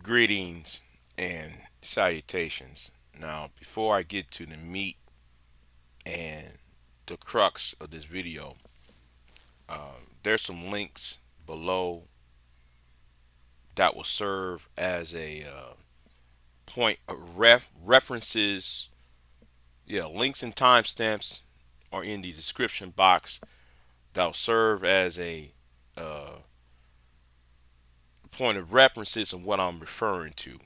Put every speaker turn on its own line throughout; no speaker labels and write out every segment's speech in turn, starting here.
Greetings and salutations. Now, before I get to the meat and the crux of this video, there's some links below that will serve as a point of references. Yeah, links and timestamps are in the description box that will serve as a uh, point of references of what I'm referring to.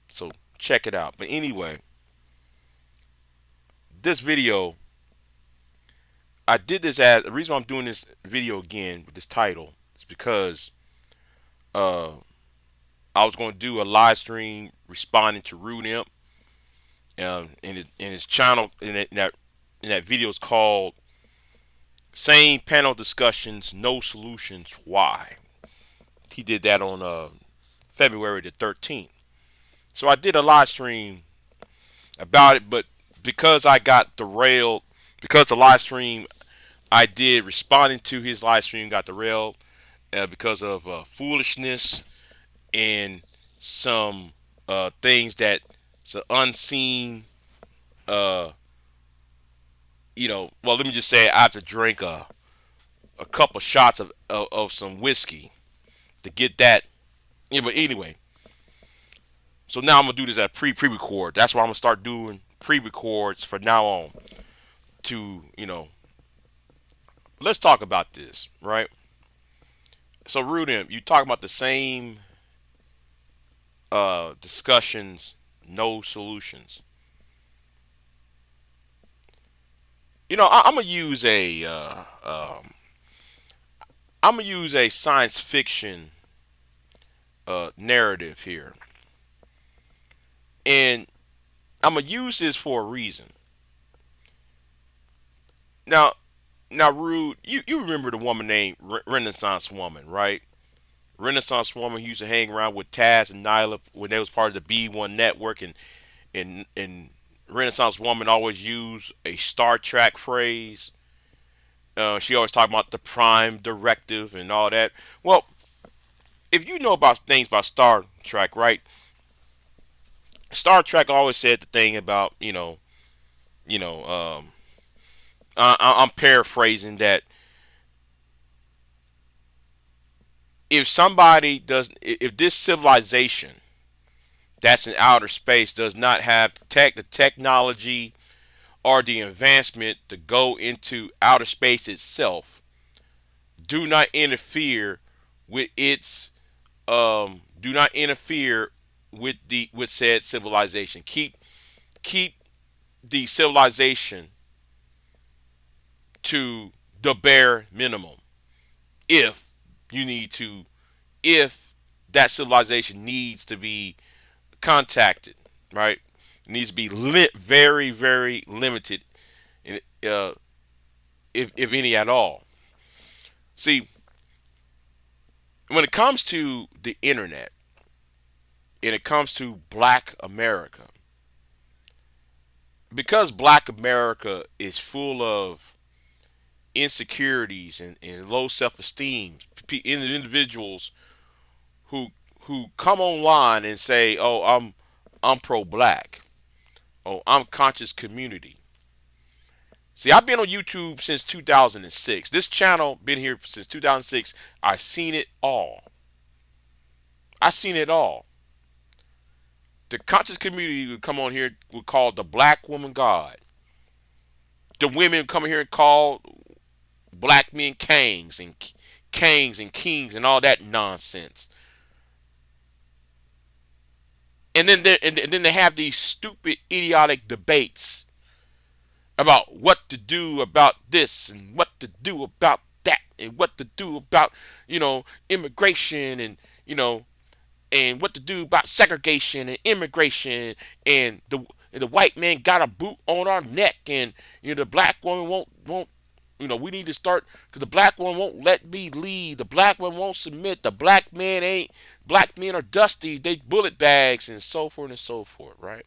So check it out. But anyway, this video I did this as the reason why I'm doing this video again with this title is because uh, I was going to do a live stream responding to Rude Imp, in his channel in that video is called "Same Panel Discussions, No Solutions. Why?" He did that on February the 13th. So I did a live stream about it, but because I got derailed, because the live stream I did responding to his live stream got derailed because of foolishness and some things that some unseen, uh, well, let me just say I have to drink a couple shots of some whiskey to get that. Yeah, but anyway, so now I'm gonna do this at pre-record. That's why I'm gonna start doing pre-records for now on. To let's talk about this, right? So, Rudim, you talk about the same discussions, no solutions. I'm gonna use I'm gonna use a science fiction narrative here, and I'm gonna use this for a reason. Now, Rude, you remember the woman named Renaissance Woman, right? Renaissance Woman who used to hang around with Taz and Nyla when they was part of the B1 network, and Renaissance Woman always used a Star Trek phrase. She always talked about the Prime Directive and all that. Well, if you know about things about Star Trek, right? Star Trek always said the thing about you know. I'm paraphrasing that if somebody does, if this civilization that's in outer space does not have the technology or the advancement to go into outer space itself, do not interfere with its do not interfere with said civilization. Keep the civilization to the bare minimum. If you need to, if that civilization needs to be contacted, right? It needs to be very, very limited, uh, if any at all. See, when it comes to the internet and it comes to Black America, because Black America is full of insecurities and low self-esteem, individuals who come online and say, "Oh, I'm pro-black. Oh, I'm conscious community." See, I've been on YouTube since 2006. This channel been here since 2006. I've seen it all. I've seen it all. The conscious community would come on here would call the black woman God. The women come here and call black men kings and kings and all that nonsense. And then they have these stupid, idiotic debates about what to do about this and what to do about that and what to do about immigration and what to do about segregation and immigration and the white man got a boot on our neck and the black woman won't we need to start because the black woman won't let me lead. The black woman won't submit. The black man ain't. Black men are dusty. They bullet bags and so forth and so forth. Right?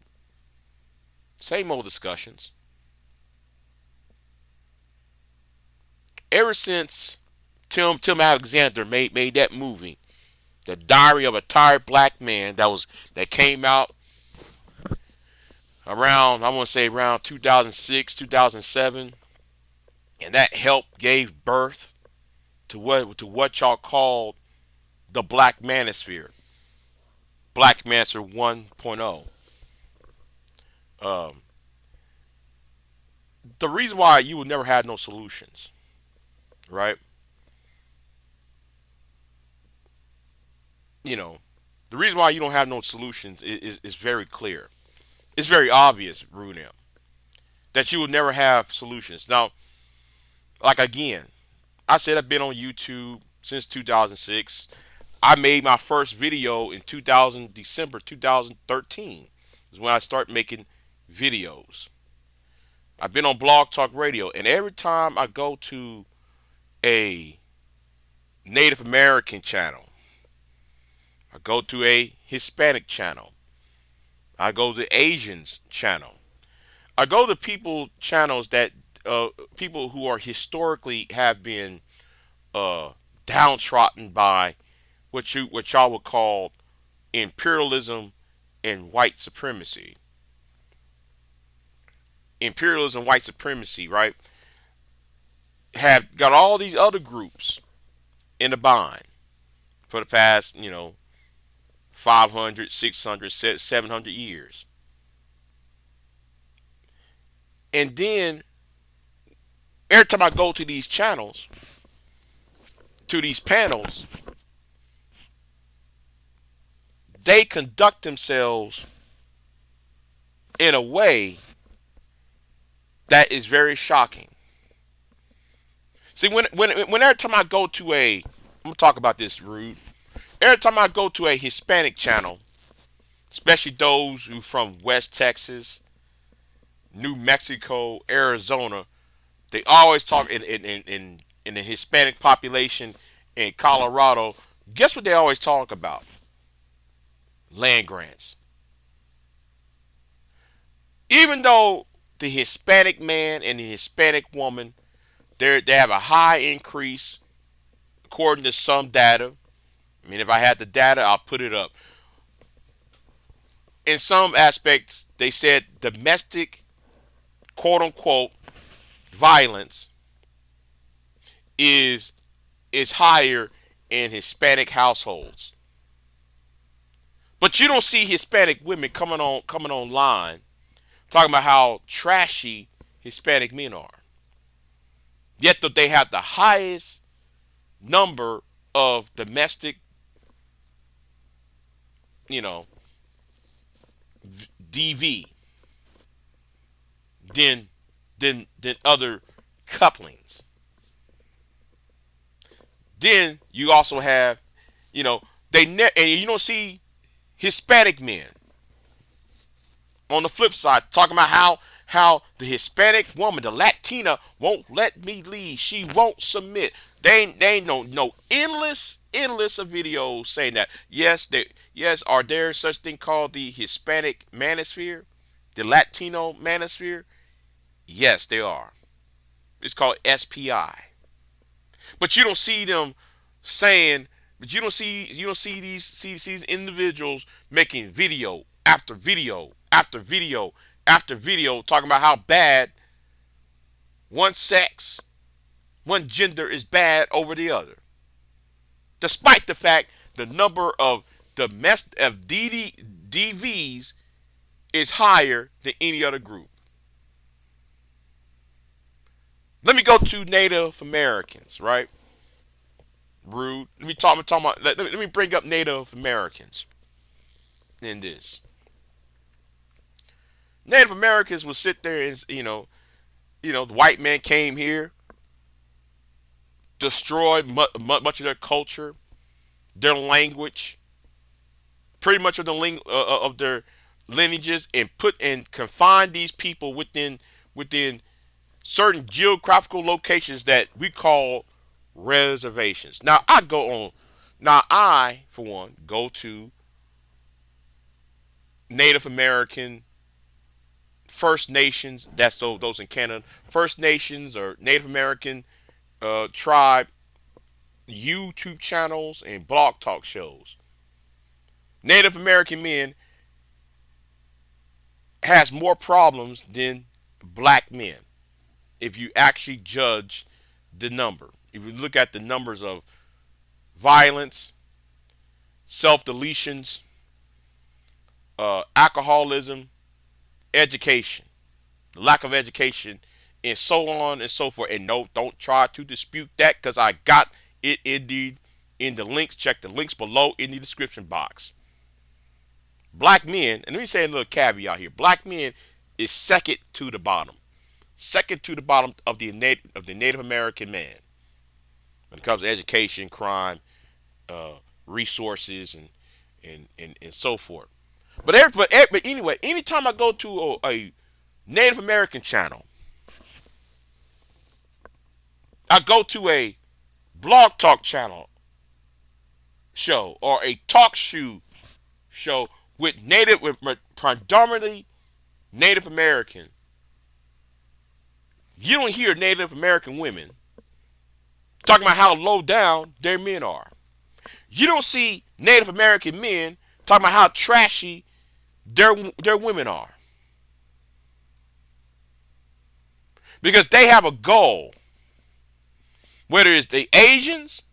Same old discussions. Ever since Tim Alexander made that movie, The Diary of a Tired Black Man that came out around, I want to say around 2006, 2007, and that helped gave birth to what y'all called the Black Manosphere, Black Manosphere 1.0. Um, the reason why you will never have no solutions, right? You know, the reason why you don't have no solutions is very clear. It's very obvious, Runam, that you will never have solutions. Now, like again, I said I've been on YouTube since 2006. I made my first video in 2000 December 2013 is when I started making videos. I've been on Blog Talk Radio, and every time I go to a Native American channel, I go to a Hispanic channel, I go to Asians channel, I go to people channels that people who are historically have been uh, downtrodden by what y'all would call imperialism and white supremacy. Imperialism, white supremacy, right? Have got all these other groups in a bind for the past, 500, 600, 700 years. And then every time I go to these channels, to these panels, they conduct themselves in a way that is very shocking. See, when every time I go to I'm gonna talk about this, Rude. Every time I go to a Hispanic channel, especially those who from West Texas, New Mexico, Arizona, they always talk in the Hispanic population in Colorado. Guess what they always talk about? Land grants. Even though the Hispanic man and the Hispanic woman, they have a high increase according to some data. I mean, if I had the data, I'll put it up. In some aspects, they said domestic, quote unquote, violence is higher in Hispanic households. But you don't see Hispanic women coming online talking about how trashy Hispanic men are. Yet that they have the highest number of domestic, you know, DV than than other couplings. Then you also have, and you don't see Hispanic men on the flip side talking about how the Hispanic woman, the Latina, won't let me lead. She won't submit. They ain't no endless of videos saying that. Yes, are there such thing called the Hispanic manosphere, the Latino manosphere? Yes, they are. It's called SPI. But you don't see them saying, but you don't see these individuals making video after video after video after video talking about how bad one sex, one gender is bad over the other. Despite the fact the number of domestic of DVs is higher than any other group. Let me go to Native Americans, right? Rude. Let me bring up Native Americans in this. Native Americans will sit there and the white man came here, destroyed much of their culture, their language, pretty much of of their lineages, and put and confined these people within certain geographical locations that we call reservations. Now I, for one, go to Native American, First Nations, that's those in Canada, First Nations or Native American tribe, YouTube channels and blog talk shows. Native American men has more problems than black men if you actually judge the number. If you look at the numbers of violence, self deletions, alcoholism, education, lack of education, and so on and so forth. And no, don't try to dispute that because I got it indeed in the links. Check the links below in the description box. Black men, and let me say a little caveat here. Black men is second to the bottom. Second to the bottom of the Native American man when it comes to education, crime, resources, and so forth. But anyway, anytime I go to a Native American channel, I go to a blog talk channel show or a talk show with predominantly Native American, you don't hear Native American women talking about how low down their men are. You don't see Native American men talking about how trashy their women are. Because they have a goal. Whether it's the Asians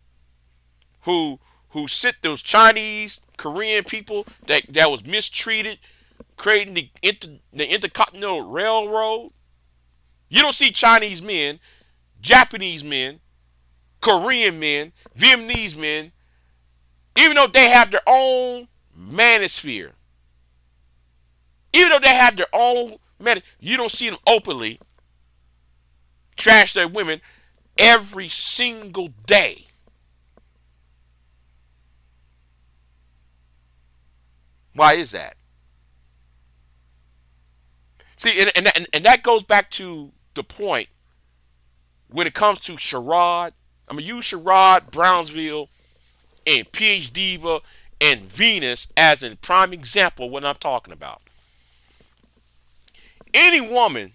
who sit those Chinese, Korean people that was mistreated, creating the Intercontinental Railroad. You don't see Chinese men, Japanese men, Korean men, Vietnamese men, even though they have their own manosphere. Even though they have their own man, you don't see them openly trash their women every single day. Why is that? See, and that goes back to the point when it comes to Sherrod. I'm going to use Sherrod, Brownsville, and PH Diva, and Venus as a prime example of what I'm talking about. Any woman,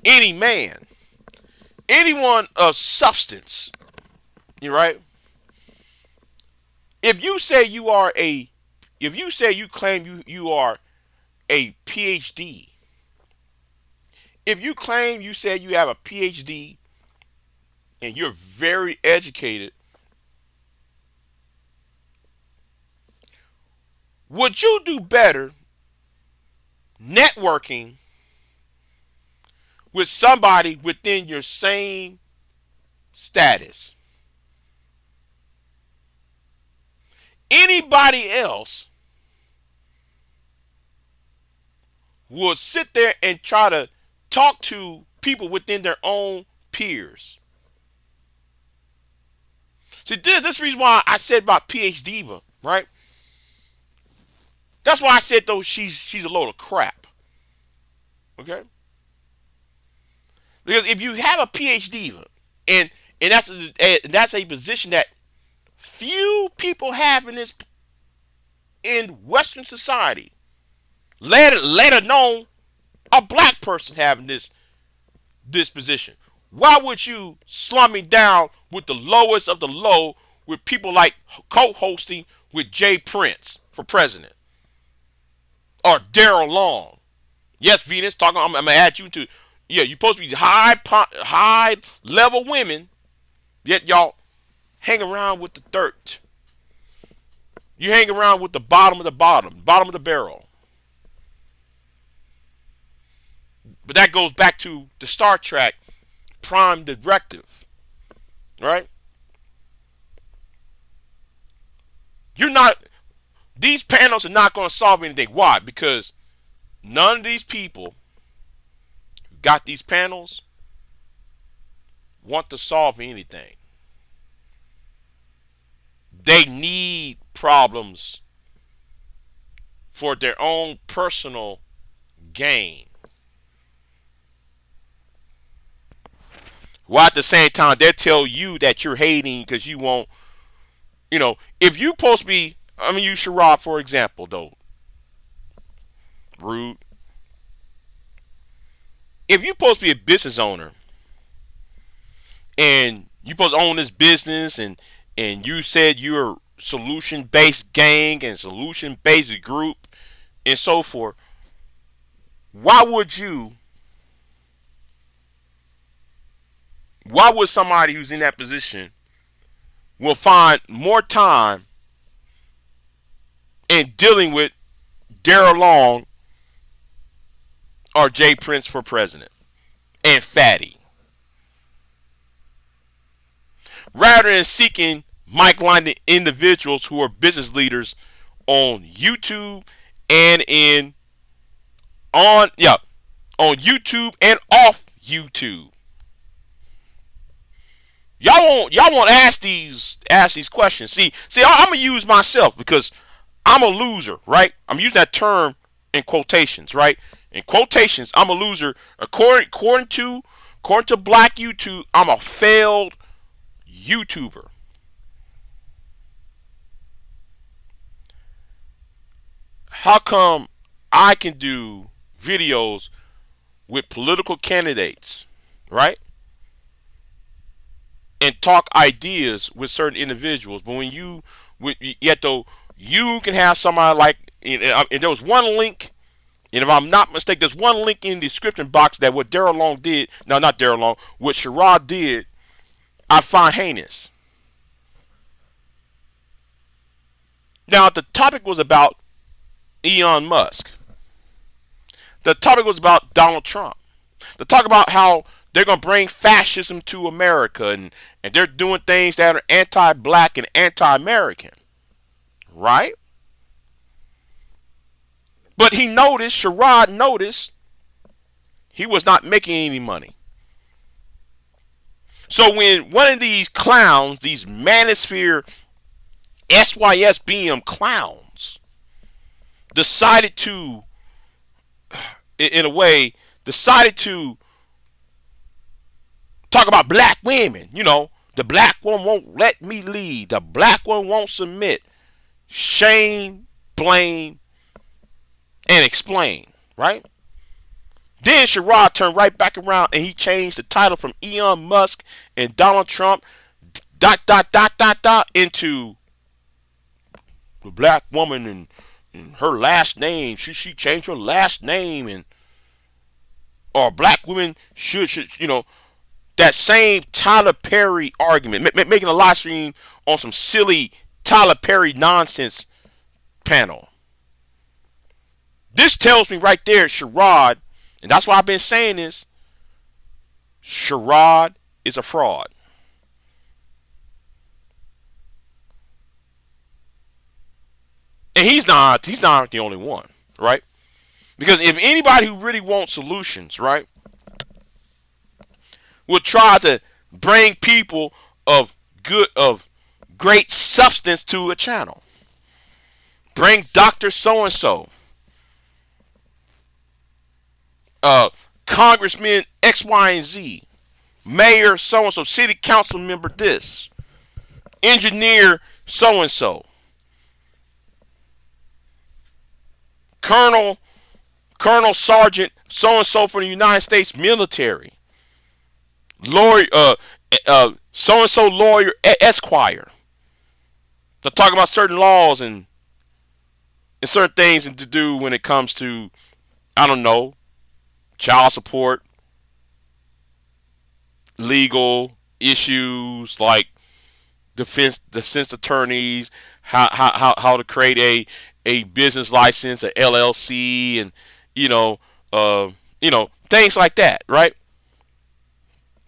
any man, anyone of substance, you right? If you say you are a, if you say you claim you are a PhD, if you claim you say you have a PhD and you're very educated, would you do better networking with somebody within your same status? Anybody else would sit there and try to talk to people within their own peers. See, this is the reason why I said about PH Diva, right? That's why I said though she's a load of crap. Okay? Because if you have a PH Diva, and that's a position that few people have in Western society, let alone a black person having this position. Why would you slum me down with the lowest of the low with people like co-hosting with Jay Prince for president or Daryl Long? Yes, Venus, talking. I'm gonna add you to. Yeah, you're supposed to be high level women, yet y'all hang around with the dirt. You hang around with the bottom of the bottom of the barrel. But that goes back to the Star Trek Prime Directive, right? You're not. These panels are not going to solve anything. Why? Because none of these people who got these panels want to solve anything. They need problems for their own personal gain. While at the same time, they'll tell you that you're hating because you won't, if you supposed to be, I mean, use Sherrod for example, though. Rude. If you're supposed to be a business owner and You supposed to own this business, and you said you're a solution based gang and solution based group and so forth. Why would you? Why would somebody who's in that position will find more time in dealing with Darrell Long or Jay Prince for president and Fatty, rather than seeking like-minded individuals who are business leaders on YouTube and in on yeah on YouTube and off YouTube? Y'all won't ask these questions. See, I'm gonna use myself because I'm a loser, right? I'm using that term in quotations, right? In quotations, I'm a loser. According to Black YouTube, I'm a failed YouTuber. How come I can do videos with political candidates, right? And talk ideas with certain individuals, but yet though you can have somebody like, and there was one link, and if I'm not mistaken, there's one link in the description box that what Darrell Long did, no, not Darrell Long, what Sherrod did, I find heinous. Now the topic was about Elon Musk. The topic was about Donald Trump. The talk about how they're going to bring fascism to America, and they're doing things that are anti-black and anti-American, right? But Sherrod noticed, he was not making any money. So when one of these clowns, these manosphere SYSBM clowns, decided to, in a way, talk about black women. The black one won't let me lead. The black one won't submit. Shame, blame, and explain, right? Then Sherrod turned right back around and he changed the title from Elon Musk and Donald Trump into the black woman and her last name. She changed her last name, or black women should that same Tyler Perry argument, making a live stream on some silly Tyler Perry nonsense panel. This tells me right there, Sherrod, and that's why I've been saying this, Sherrod is a fraud. And he's not the only one, right? Because if anybody who really wants solutions, right, will try to bring people of great substance to a channel. Bring Dr. So-and-so. Congressman X, Y, and Z. Mayor so-and-so. City council member this. Engineer so-and-so. Colonel Sergeant so-and-so from the United States military. Lawyer, so-and-so lawyer, Esquire. They're talking about certain laws and certain things to do when it comes to, I don't know, child support, legal issues like defense attorneys, how to create a business license, a LLC, and things like that, right?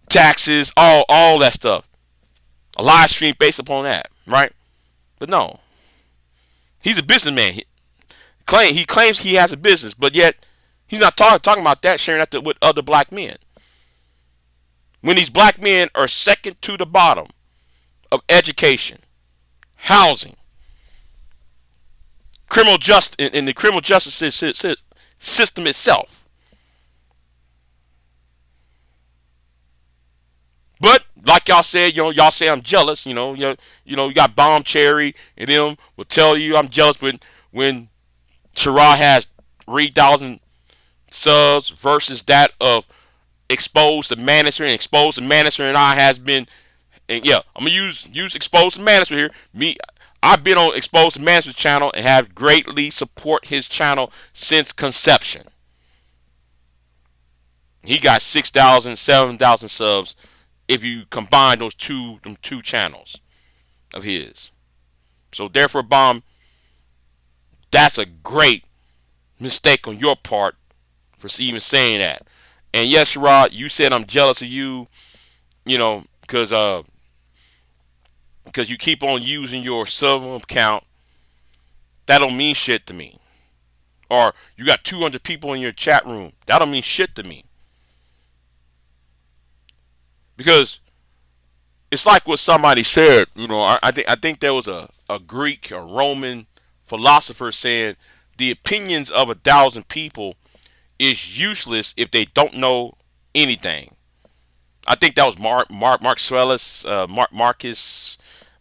Taxes, all that stuff. A live stream based upon that, right? But no, he's a businessman. He claims he has a business, but yet he's not talking about that, sharing that with other black men. When these black men are second to the bottom of education, housing, criminal justice, in the criminal justice system itself. But like y'all said, y'all say I'm jealous. You got Bomb Cherry and them will tell you I'm jealous when Sherrod has 3,000 subs versus that of Exposed to Manosphere, and Exposed to Manosphere and I has been And yeah, I'm gonna use Exposed Management here. I've been on Exposed Management channel and have greatly support his channel since conception. He got 6,000, 7,000 subs if you combine them two channels of his. So therefore, Bomb, that's a great mistake on your part for even saying that. And yes, Sherrod, you said I'm jealous of you, because you keep on using your sub account. That don't mean shit to me. Or you got 200 people in your chat room. That don't mean shit to me. Because it's like what somebody said. I think there was a Greek or Roman philosopher saying the opinions of 1,000 people is useless if they don't know anything. I think that was Marcus.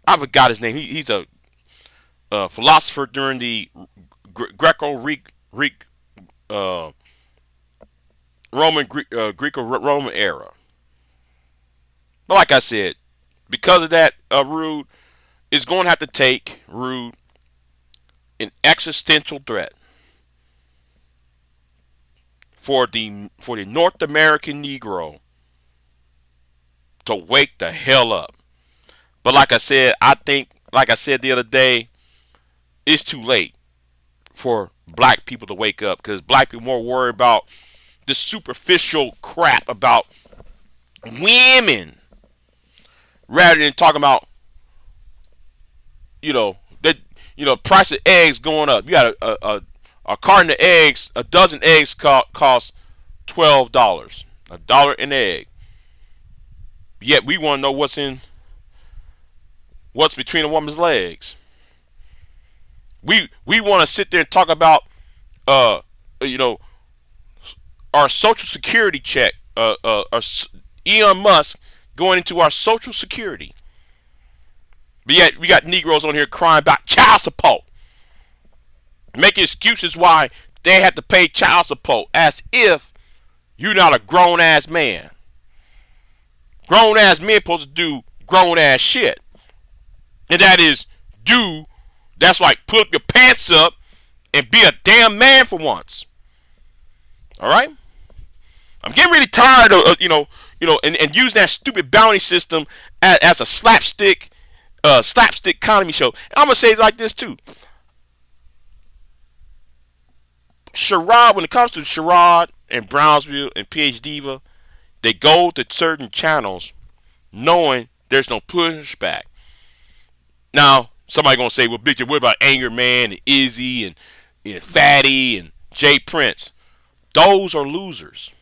I forgot his name. He's a philosopher during the Greco-Greek uh, Greco-Roman era. But like I said, because of that, Rude is going to have to take Rude an existential threat for the North American Negro to wake the hell up. But like I said, like I said the other day, it's too late for black people to wake up because black people are more worried about the superficial crap about women rather than talking about that price of eggs going up. You got a carton of eggs, a dozen eggs cost $12, $1 an egg. Yet we want to know what's between a woman's legs. We want to sit there and talk about uh you know our social security check, our Elon Musk going into our social security. But yet we got Negroes on here crying about child support, making excuses why they have to pay child support, as if you're not a grown ass man. Grown ass men supposed to do grown ass shit, and that is that's like put up your pants up and be a damn man for once. All right. I'm getting really tired of and using that stupid bounty system as a slapstick comedy show. And I'm gonna say it like this too. Sherrod, when it comes to Sherrod and Brownsville and PH Diva, they go to certain channels knowing there's no pushback. Now, somebody gonna say, well, BIGJ, what about Anger Man and Izzy and Fatty and Jay Prince? Those are losers.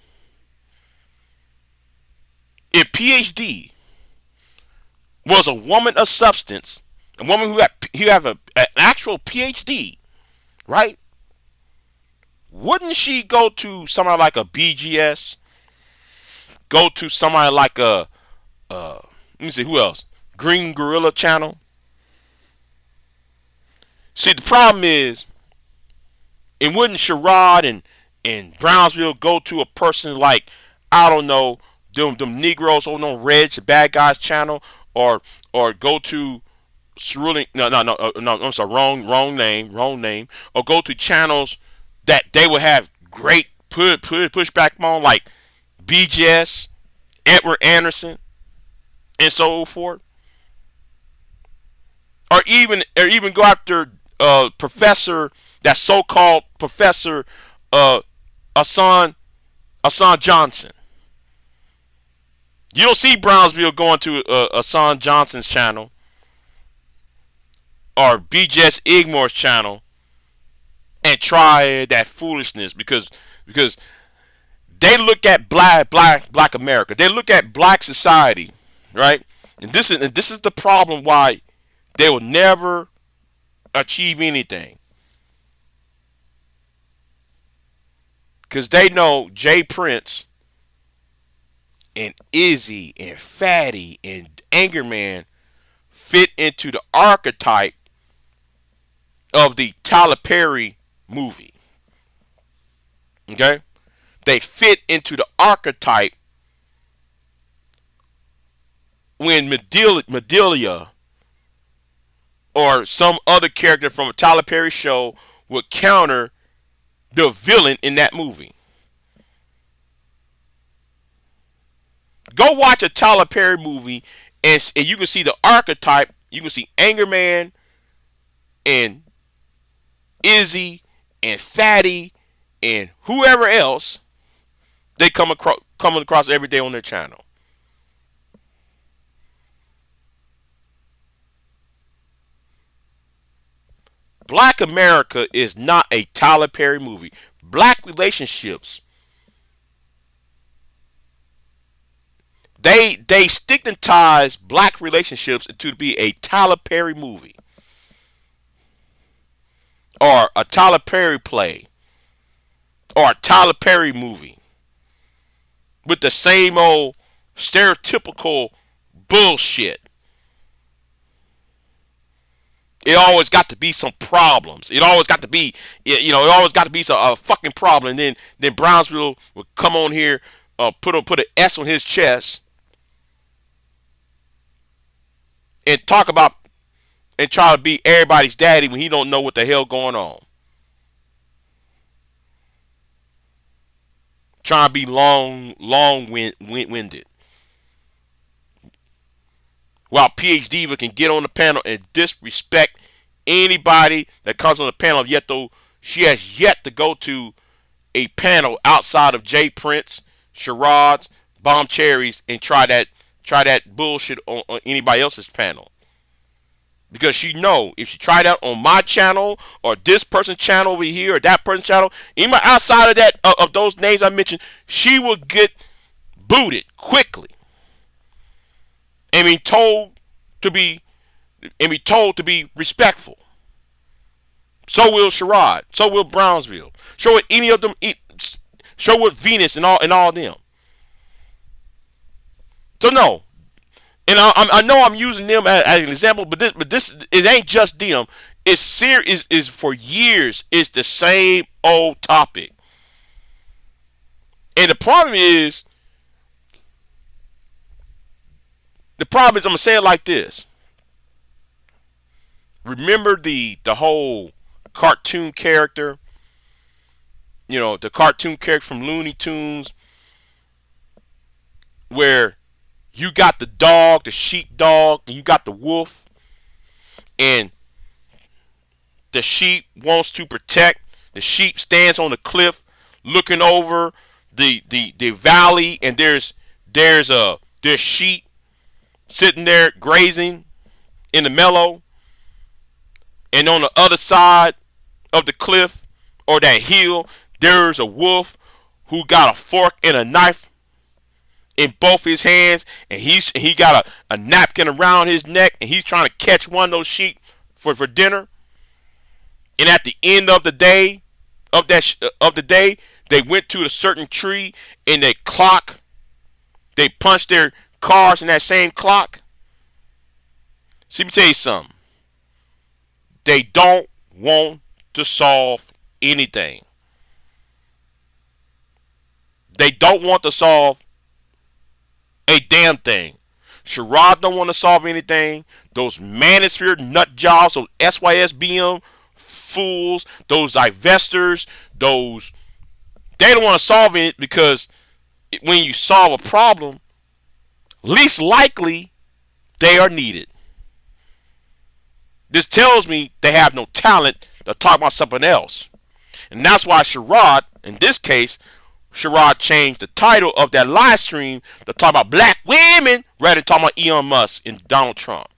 If PhD was a woman of substance, a woman who have an actual PhD, right? Wouldn't she go to somebody like a BGS? Go to somebody like let me see who else? Green Gorilla Channel. See, the problem is, and wouldn't Sherrod and Brownsville go to a person like, I don't know, them Negroes on Reg, the Bad Guys channel, or go to Cerulean, no, I'm sorry, wrong name, or go to channels that they would have great pushback on, like BGS, Edward Anderson, and so forth, or even go after Professor, that so-called Professor Hassan Johnson. You don't see Brownsville going to Hassan Johnson's channel or BJS Igmore's channel and try that foolishness because they look at black America. They look at black society, right? And this is the problem why they will never achieve anything. Because they know Jay Prince and Izzy and Fatty and Anger Man fit into the archetype of the Tyler Perry movie. Okay? They fit into the archetype when Medelia or some other character from a Tyler Perry show would counter the villain in that movie. Go watch a Tyler Perry movie, and you can see the archetype. You can see Anger Man and Izzy and Fatty and whoever else they coming across every day on their channel. Black America is not a Tyler Perry movie. Black relationships, they stigmatize black relationships to be a Tyler Perry movie or a Tyler Perry play or a Tyler Perry movie with the same old stereotypical bullshit. It always got to be some problems. It always got to be, it always got to be a fucking problem. And then Brownsville would come on here, put an S on his chest, and talk about and try to be everybody's daddy when he don't know what the hell going on. Trying to be long-winded. While PH Diva can get on the panel and disrespect anybody that comes on the panel, yet though she has yet to go to a panel outside of Jay Prince, Sherrod's, Bomb Cherries, and try that bullshit on anybody else's panel. Because she know if she tried out on my channel or this person's channel over here or that person's channel, anybody outside of that of those names I mentioned, she will get booted quickly and be told to be respectful. So will Sherrod. So will Brownsville. So will any of them. So will Venus and all them. So no. And I know I'm using them as an example, but this it ain't just them. It's serious. Is for years. It's the same old topic. And the problem is I'm gonna say it like this. Remember the whole cartoon character, the cartoon character from Looney Tunes, where you got the dog, the sheepdog, and you got the wolf, and the sheep wants to protect. The sheep stands on the cliff, looking over the valley, and there's sheep sitting there grazing in the meadow, and on the other side of the cliff or that hill, there's a wolf who got a fork and a knife in both his hands, and he got a napkin around his neck, and he's trying to catch one of those sheep for dinner. And at the end of the day, they went to a certain tree and they punched their cars in that same clock. See, let me tell you something. They don't want to solve anything. They don't want to solve a damn thing. Sherrod don't want to solve anything. Those manosphere nut jobs, those SYSBM fools, those divestors, they don't want to solve it, because when you solve a problem, least likely they are needed. This tells me they have no talent to talk about something else. And that's why Sherrod, in this case, Sherrod changed the title of that live stream to talk about black women rather than talking about Elon Musk and Donald Trump.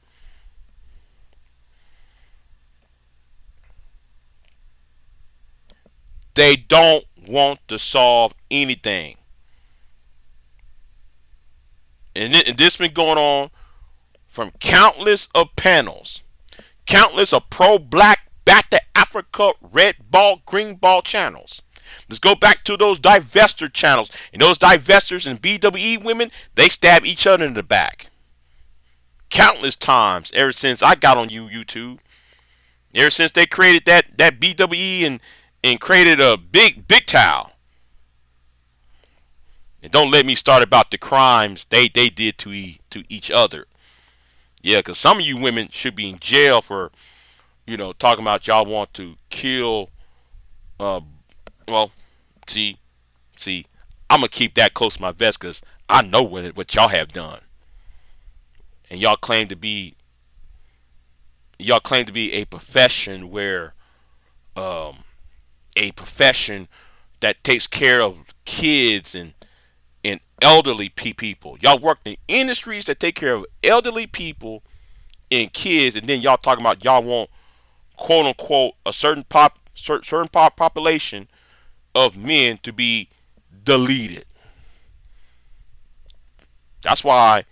They don't want to solve anything. And this has been going on from countless of panels. Countless of pro-black, back to Africa, red ball, green ball channels. Let's go back to those divester channels. And those divestors and BWE women, they stab each other in the back. Countless times ever since I got on YouTube. Ever since they created that BWE and created a big towel. And don't let me start about the crimes they did to each other. Yeah, because some of you women should be in jail for, talking about y'all want to kill. Uh, well, see, see, I'm gonna keep that close to my vest because I know what y'all have done, and y'all claim to be a profession where a profession that takes care of kids and elderly people. Y'all work in industries that take care of elderly people and kids, and then y'all talking about y'all want quote unquote a certain population of men to be deleted. That's why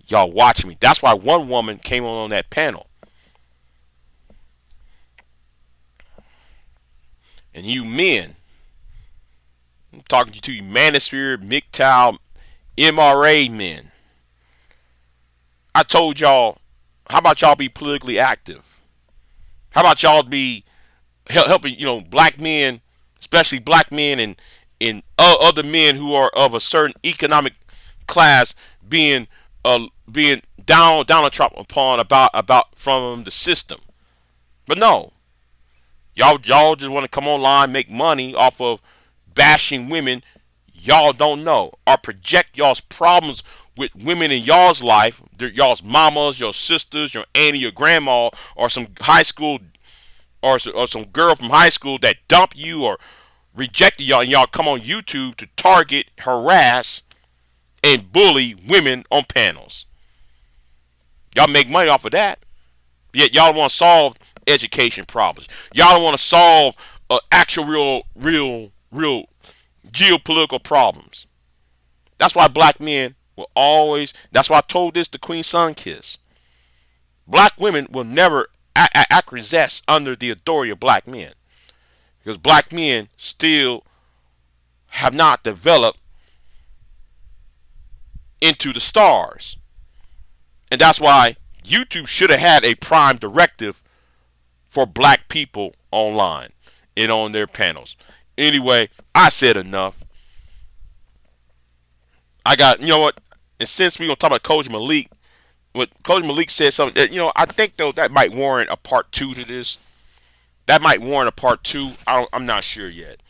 y'all watch me. That's why one woman came on that panel. And you men, I'm talking to you manosphere, MGTOW, MRA men. I told y'all, how about y'all be politically active? How about y'all be helping, black men, especially black men and other men who are of a certain economic class being down upon about from the system. But no, y'all just want to come online, make money off of bashing women y'all don't know, or project y'all's problems with women in y'all's life, y'all's mamas, your sisters, your auntie, your grandma, or some high school or some girl from high school that dumped you or rejected y'all, and y'all come on YouTube to target, harass, and bully women on panels. Y'all make money off of that. Yet y'all want to solve education problems. Y'all don't want to solve actual real geopolitical problems. That's why black men will always. That's why I told this to Queen Sunkiss. Black women will never acquiesce under the authority of black men because black men still have not developed into the stars, and that's why YouTube should have had a prime directive for black people online and on their panels. Anyway, I said enough. I got, what? And since we're gonna talk about Coach Malik, what Coach Malik said something that, I think though that might warrant a part two to this. That might warrant a part two. I'm not sure yet,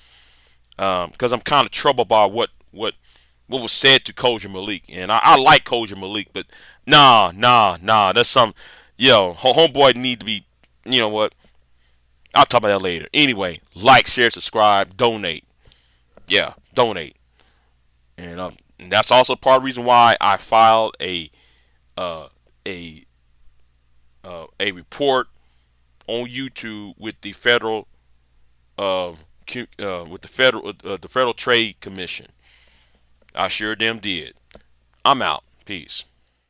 because I'm kind of troubled by what was said to Coach Malik, and I like Coach Malik, but nah. That's some, homeboy need to be, you know what? I'll talk about that later. Anyway, like, share, subscribe, donate. Yeah, donate, and that's also part of the reason why I filed uh, a a report on YouTube with the federal the Federal Trade Commission. I sure damn did. I'm out. Peace.